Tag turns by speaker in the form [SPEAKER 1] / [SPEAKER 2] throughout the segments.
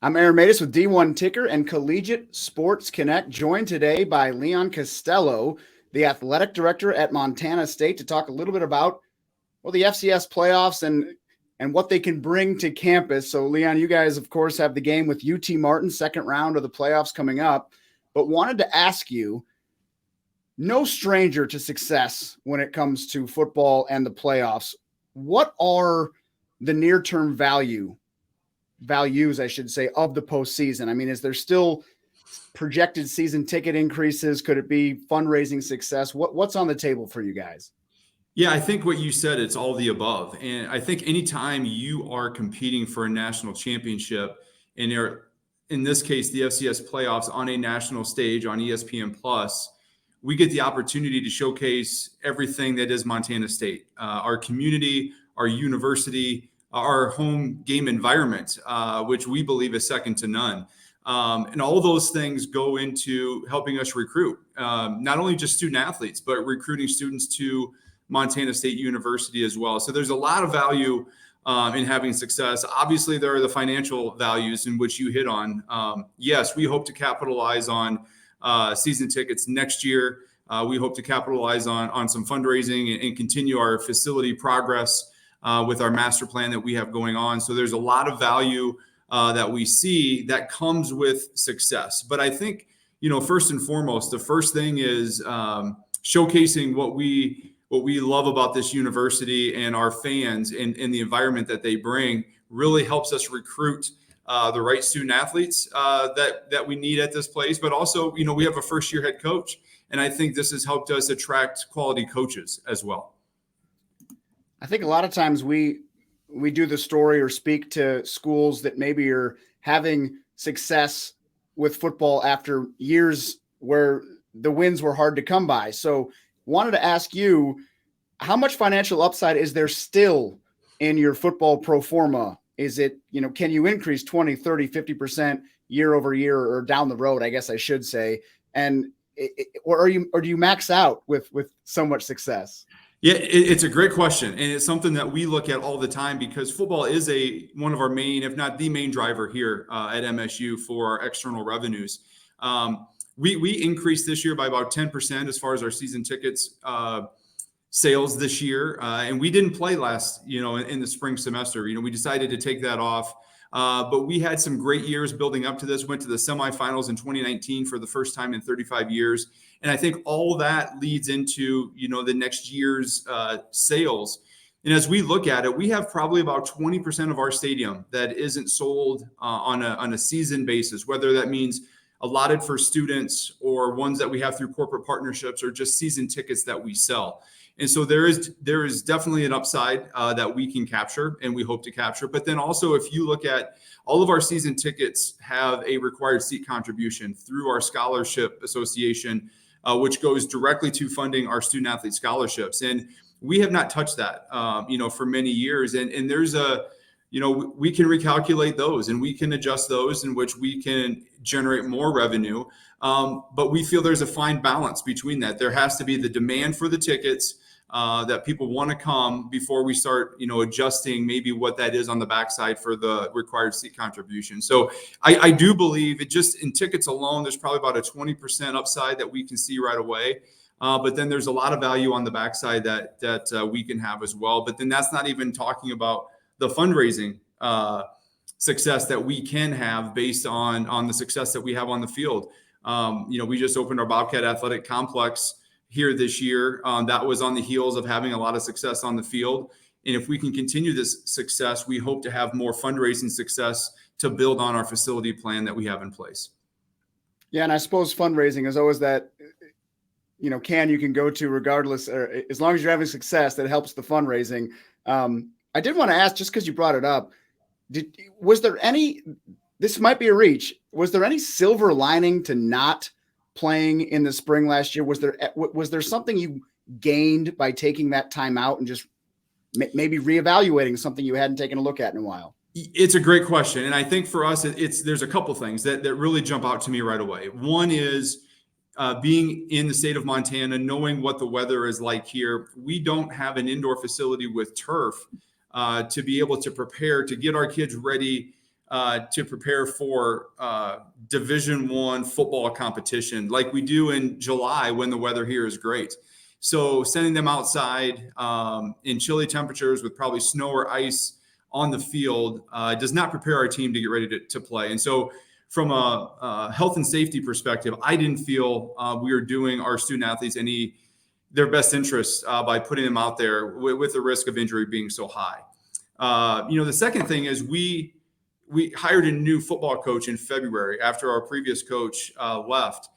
[SPEAKER 1] I'm Aaron Matus with D1 Ticker and Collegiate Sports Connect, joined today by Leon Costello, the athletic director at Montana State, to talk a little bit about the FCS playoffs and what they can bring to campus. So, Leon, you guys, of course, have the game with UT Martin, second round of the playoffs coming up, but wanted to ask you, no stranger to success when it comes to football and the playoffs, what are the near-term values, I should say, of the postseason? I mean, is there still projected season ticket increases? Could it be fundraising success? What's on the table for you guys?
[SPEAKER 2] Yeah, I think what you said, it's all the above. And I think anytime you are competing for a national championship and you're, in this case, the FCS playoffs on a national stage on ESPN Plus, we get the opportunity to showcase everything that is Montana State, our community, our university, our home game environment, which we believe is second to none. And all those things go into helping us recruit, not only just student athletes, but recruiting students to Montana State University as well. So there's a lot of value in having success. Obviously, there are the financial values in which you hit on. Yes, we hope to capitalize on season tickets next year. We hope to capitalize on some fundraising and continue our facility progress with our master plan that we have going on. So there's a lot of value that we see that comes with success. But I think, first and foremost, the first thing is showcasing what we love about this university and our fans and the environment that they bring really helps us recruit the right student athletes that we need at this place. But also, we have a first-year head coach, and I think this has helped us attract quality coaches as well.
[SPEAKER 1] I think a lot of times we do the story or speak to schools that maybe are having success with football after years where the wins were hard to come by. So wanted to ask you, how much financial upside is there still in your football pro forma? Is it, can you increase 20, 30, 50% year over year or down the road, I guess I should say? And or do you max out with so much success?
[SPEAKER 2] Yeah, it's a great question. And it's something that we look at all the time because football is one of our main, if not the main driver here at MSU for our external revenues. We increased this year by about 10% as far as our season tickets sales this year. And we didn't play last, in the spring semester. We decided to take that off. But we had some great years building up to this, went to the semifinals in 2019 for the first time in 35 years. And I think all that leads into, the next year's sales. And as we look at it, we have probably about 20% of our stadium that isn't sold on a season basis, whether that means allotted for students or ones that we have through corporate partnerships or just season tickets that we sell. And so there is definitely an upside that we can capture and we hope to capture. But then also, if you look at all of our season tickets have a required seat contribution through our scholarship association, which goes directly to funding our student athlete scholarships. And we have not touched that, for many years. And there's we can recalculate those and we can adjust those in which we can generate more revenue. But we feel there's a fine balance between that. There has to be the demand for the tickets that people want to come before we start, adjusting maybe what that is on the backside for the required seat contribution. So I do believe it just in tickets alone, there's probably about a 20% upside that we can see right away. But then there's a lot of value on the backside that we can have as well. But then that's not even talking about the fundraising success that we can have based on the success that we have on the field. We just opened our Bobcat Athletic Complex here this year. That was on the heels of having a lot of success on the field. And if we can continue this success, we hope to have more fundraising success to build on our facility plan that we have in place.
[SPEAKER 1] Yeah, and I suppose fundraising is always that, you can go to regardless, or as long as you're having success, that helps the fundraising. I did want to ask, just because you brought it up, was there any, this might be a reach, was there any silver lining to not playing in the spring last year? Was there something you gained by taking that time out and just maybe reevaluating something you hadn't taken a look at in a while?
[SPEAKER 2] It's a great question. And I think for us, there's a couple things that really jump out to me right away. One is being in the state of Montana, knowing what the weather is like here. We don't have an indoor facility with turf to be able to prepare to get our kids ready to prepare for Division I football competition like we do in July when the weather here is great. So sending them outside in chilly temperatures with probably snow or ice on the field does not prepare our team to get ready to play. And so from a health and safety perspective, I didn't feel we were doing our student athletes their best interest by putting them out there with the risk of injury being so high. The second thing is we hired a new football coach in February after our previous coach left,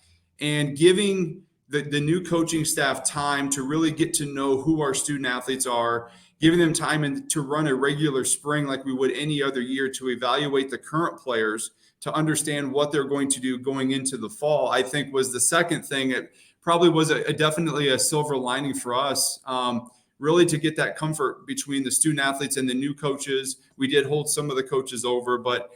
[SPEAKER 2] and giving the new coaching staff time to really get to know who our student athletes are, giving them time to run a regular spring like we would any other year to evaluate the current players, to understand what they're going to do going into the fall, I think was the second thing. It probably was definitely a silver lining for us, really to get that comfort between the student athletes and the new coaches. We did hold some of the coaches over, but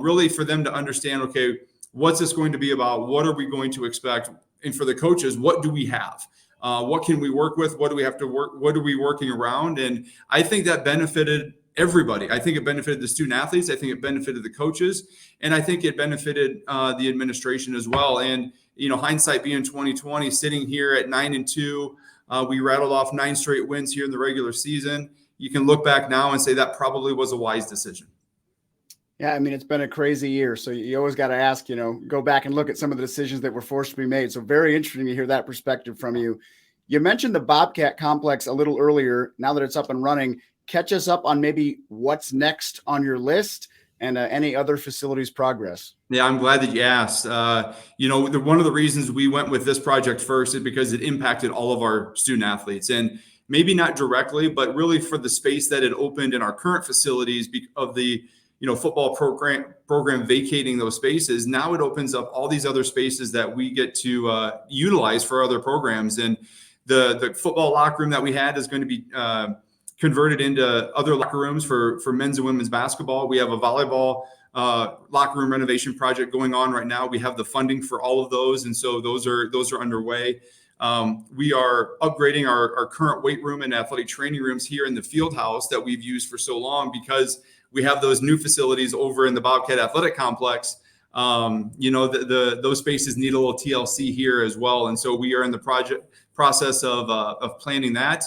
[SPEAKER 2] really for them to understand, okay, what's this going to be about? What are we going to expect? And for the coaches, what do we have? What can we work with? What do we have to work? What are we working around? And I think that benefited everybody. I think it benefited the student athletes. I think it benefited the coaches, and I think it benefited the administration as well. And hindsight being 2020, sitting here at 9-2, we rattled off 9 straight wins here in the regular season. You can look back now and say that probably was a wise decision.
[SPEAKER 1] Yeah, I mean, it's been a crazy year. So you always got to ask, go back and look at some of the decisions that were forced to be made. So very interesting to hear that perspective from you. You mentioned the Bobcat Complex a little earlier. Now that it's up and running, catch us up on maybe what's next on your list and any other facilities progress.
[SPEAKER 2] Yeah, I'm glad that you asked. One of the reasons we went with this project first is because it impacted all of our student athletes, and maybe not directly, but really for the space that it opened in our current facilities of the football program vacating those spaces. Now it opens up all these other spaces that we get to utilize for other programs. And the football locker room that we had is going to be converted into other locker rooms for men's and women's basketball. We have a volleyball locker room renovation project going on right now. We have the funding for all of those, and so those are underway. We are upgrading our current weight room and athletic training rooms here in the field house that we've used for so long, because we have those new facilities over in the Bobcat Athletic Complex. Those spaces need a little TLC here as well, and so we are in the process of planning that.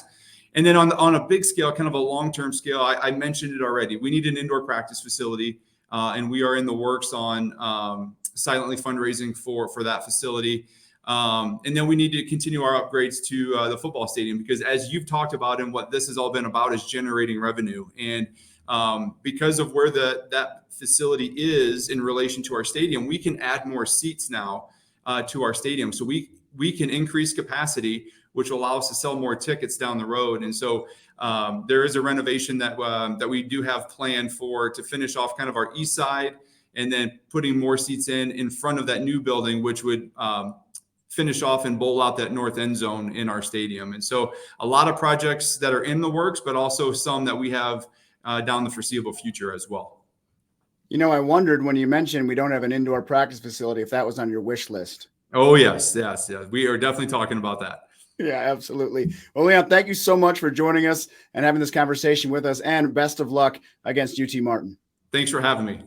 [SPEAKER 2] And then on a big scale, kind of a long-term scale, I mentioned it already. We need an indoor practice facility, and we are in the works on silently fundraising for that facility. And then we need to continue our upgrades to the football stadium, because as you've talked about, and what this has all been about, is generating revenue. And because of where that facility is in relation to our stadium, we can add more seats now to our stadium. So we can increase capacity, which will allow us to sell more tickets down the road. And so there is a renovation that we do have planned to finish off kind of our east side, and then putting more seats in front of that new building, which would finish off and bowl out that north end zone in our stadium. And so a lot of projects that are in the works, but also some that we have down the foreseeable future as well.
[SPEAKER 1] I wondered when you mentioned we don't have an indoor practice facility, if that was on your wish list.
[SPEAKER 2] Oh, yes. We are definitely talking about that.
[SPEAKER 1] Yeah, absolutely. Well, Leon, thank you so much for joining us and having this conversation with us, and best of luck against UT Martin.
[SPEAKER 2] Thanks for having me.